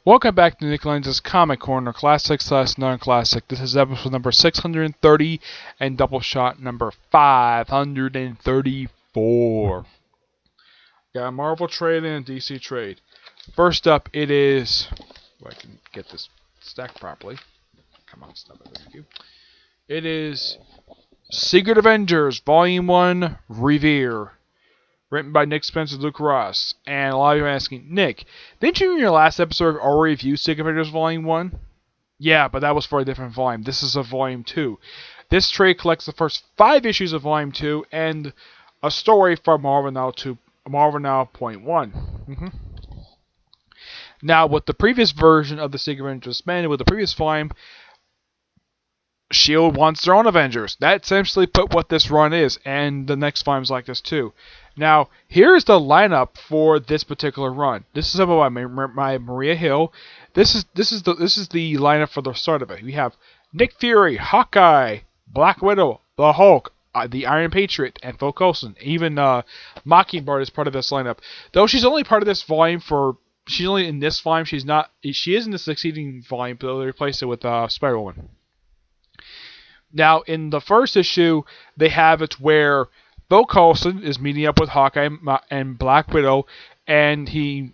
Welcome back to Nick Lenz's Comic Corner, Classic/Non-Classic. This is episode number 630 and Doubleshot number 534. Got a Marvel trade and a DC trade. First up, it is... Well, I can get this stacked properly. Come on, stop it. Thank you. It is Secret Avengers, Volume 1, Reverie. Written by Nick Spencer and Luke Ross. And a lot of you are asking, Nick, didn't you in your last episode already review Secret Avengers Volume 1? Yeah, but that was for a different volume. This is a Volume 2. This trade collects the first 5 issues of Volume 2 and a story from Marvel Now to Marvel Now .1. Now, with the previous version of the Secret Avengers expanded with the previous volume, S.H.I.E.L.D. wants their own Avengers. That essentially put what this run is, and the next volume's like this too. Now, here's the lineup for this particular run. This is about my Maria Hill. This is the lineup for the start of it. We have Nick Fury, Hawkeye, Black Widow, the Hulk, the Iron Patriot, and Phil Coulson. Even Mockingbird is part of this lineup. Though she's only part of this volume for... She's only in this volume. She's not... She is in the succeeding volume, but they replaced it with Spider-Woman. Now, in the first issue, they have it where Phil Coulson is meeting up with Hawkeye and Black Widow, and he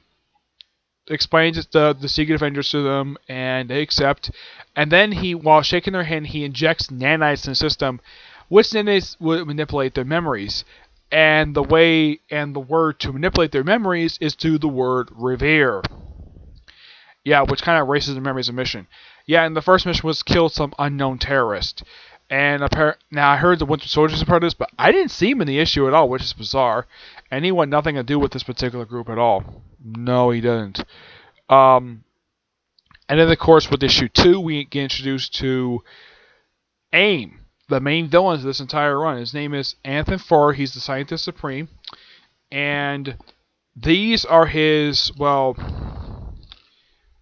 explains the Secret Avengers to them, and they accept. And then while shaking their hand, he injects nanites in the system, which nanites would manipulate their memories. And the word to manipulate their memories is to the word Reverie. Yeah, which kind of erases the memories of mission. Yeah, and the first mission was kill some unknown terrorist. And now I heard the Winter Soldiers are part of this, but I didn't see him in the issue at all, which is bizarre. And he wanted nothing to do with this particular group at all. No, he didn't. And then, of course, with issue 2, we get introduced to AIM, the main villain of this entire run. His name is Anthony Farr. He's the Scientist Supreme. And these are his, well,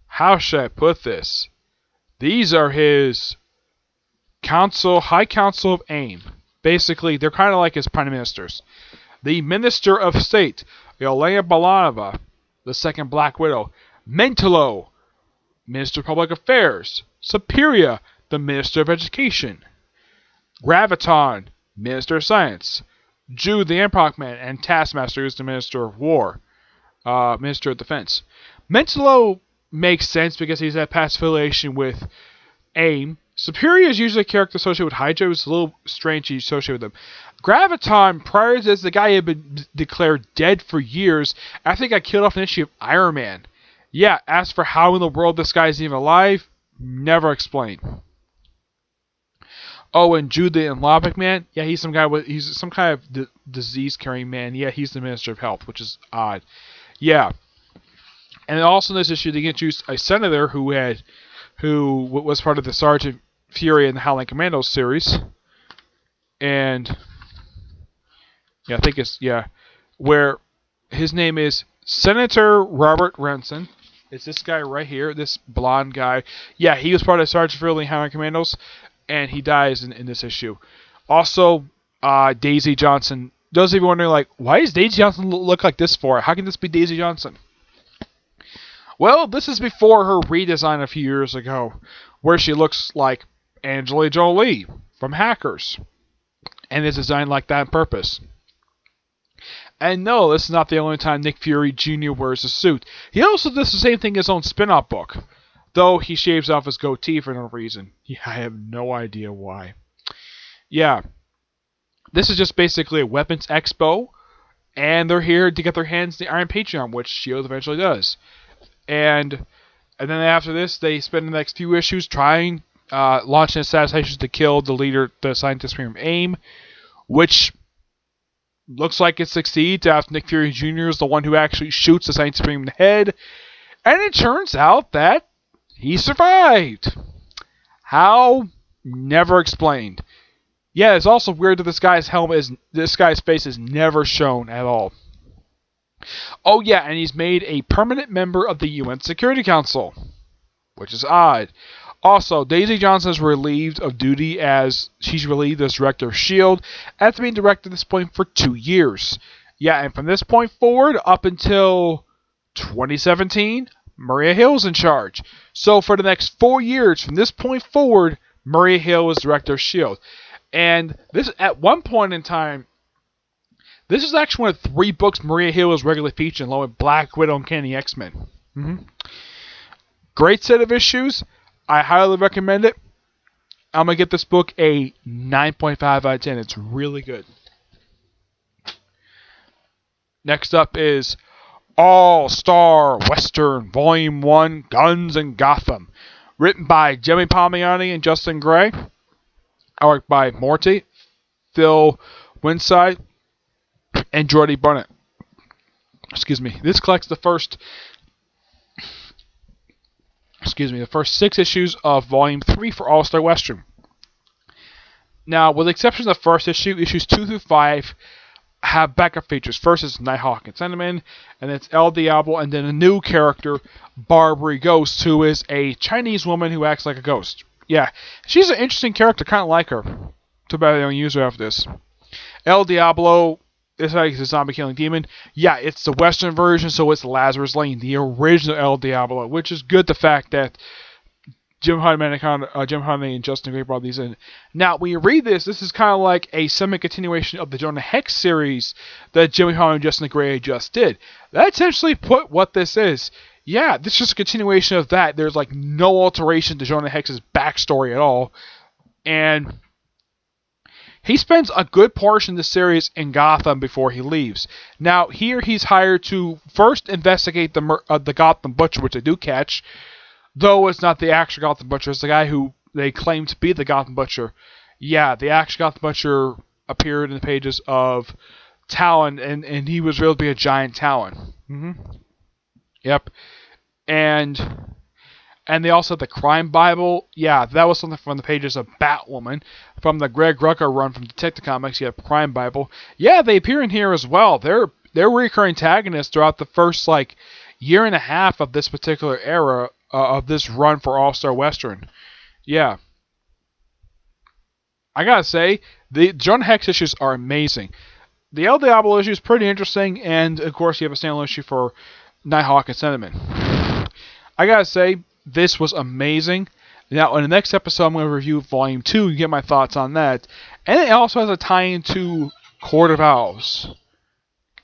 how should I put this? These are his High Council of AIM. Basically, they're kind of like his prime ministers. The Minister of State, Yelena Balanova, the second Black Widow. Mentolo, Minister of Public Affairs. Superior, the Minister of Education. Graviton, Minister of Science. Jude, the Epoch Man, and Taskmaster is the Minister of War. Minister of Defense. Mentolo makes sense because he's had past affiliation with AIM. Superior is usually a character associated with Hydra. It's a little strange he's associated with them. Graviton, prior to this, the guy had been declared dead for years after he got killed off an issue of Iron Man. Yeah, as for how in the world this guy's even alive, never explained. Oh, and Jude the Epoch Man, yeah, he's some kind of disease-carrying man. Yeah, he's the Minister of Health, which is odd. Yeah. And also in this issue, they introduced a senator who was part of the Sergeant Fury and the Howling Commandos series. And yeah, I think it's where his name is Senator Robert Renson. It's this guy right here, this blonde guy. Yeah, he was part of Sergeant Fury and the Howling Commandos, and he dies in this issue. Also, Daisy Johnson. Those of you wondering, like, why does Daisy Johnson look like this for? How can this be Daisy Johnson? Well, this is before her redesign a few years ago, where she looks like Angelina Jolie from Hackers, and is designed like that on purpose. And no, this is not the only time Nick Fury Jr. wears a suit. He also does the same thing in his own spin-off book, though he shaves off his goatee for no reason. Yeah, I have no idea why. Yeah, this is just basically a weapons expo, and they're here to get their hands on the Iron Patriot, which S.H.I.E.L.D. eventually does. And then after this, they spend the next few issues trying, launching assassinations to kill the leader, the Scientist Supreme AIM, which looks like it succeeds after Nick Fury Jr. is the one who actually shoots the Scientist Supreme in the head. And it turns out that he survived. How? Never explained. Yeah, it's also weird that this guy's face is never shown at all. Oh yeah, and he's made a permanent member of the UN Security Council, which is odd. Also, Daisy Johnson is relieved of duty as she's relieved as director of S.H.I.E.L.D. after being director at this point for 2 years. Yeah, and from this point forward, up until 2017, Maria Hill's in charge. So for the next 4 years, from this point forward, Maria Hill was director of S.H.I.E.L.D. And this, at one point in time, this is actually one of 3 books Maria Hill was regularly featured along with Black Widow and Uncanny X-Men. Great set of issues. I highly recommend it. I'm going to give this book a 9.5 out of 10. It's really good. Next up is All-Star Western Volume 1, Guns and Gotham. Written by Jimmy Palmiotti and Justin Gray. Art by Morty, Phil Winside, and Jordy Burnett. Excuse me. This collects the first 6 issues of Volume 3 for All-Star Western. Now, with the exception of the first issue, issues 2 through 5 have backup features. First is Nighthawk and Sandman, and then it's El Diablo, and then a new character, Barbary Ghost, who is a Chinese woman who acts like a ghost. Yeah, she's an interesting character, kind of like her. Too bad they don't use her after this. El Diablo is like a zombie killing demon. Yeah, it's the Western version, so it's Lazarus Lane, the original El Diablo, which is good. The fact that Jim Huntley and Justin Gray brought these in. Now, when you read this, this is kind of like a semi-continuation of the Jonah Hex series that Jimmy Huntley and Justin Gray just did. That essentially put what this is. Yeah, this is just a continuation of that. There's like no alteration to Jonah Hex's backstory at all. And he spends a good portion of the series in Gotham before he leaves. Now, here he's hired to first investigate the Gotham Butcher, which they do catch. Though it's not the actual Gotham Butcher, it's the guy who they claim to be the Gotham Butcher. Yeah, the actual Gotham Butcher appeared in the pages of Talon, and he was revealed to be a giant Talon. Yep. And they also have the Crime Bible. Yeah, that was something from the pages of Batwoman. From the Greg Rucka run from Detective Comics, you have Crime Bible. Yeah, they appear in here as well. They're recurring antagonists throughout the first, year and a half of this particular era of this run for All-Star Western. Yeah. I gotta say, the Jonah Hex issues are amazing. The El Diablo issue is pretty interesting, and of course you have a standalone issue for Nighthawk and Sentiment. I gotta say, this was amazing. Now, in the next episode, I'm going to review Volume 2 and get my thoughts on that. And it also has a tie-in to Court of Owls.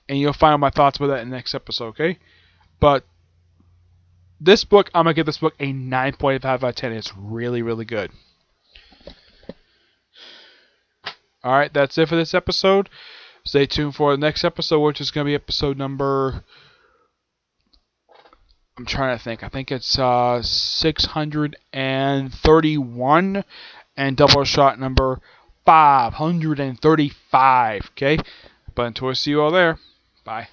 And you'll find out my thoughts about that in the next episode, okay? But this book, I'm going to give this book a 9.5 out of 10. It's really, really good. Alright, that's it for this episode. Stay tuned for the next episode, which is going to be episode number... I'm trying to think. I think it's 631 and Doubleshot number 535. Okay? But until I see you all there, bye.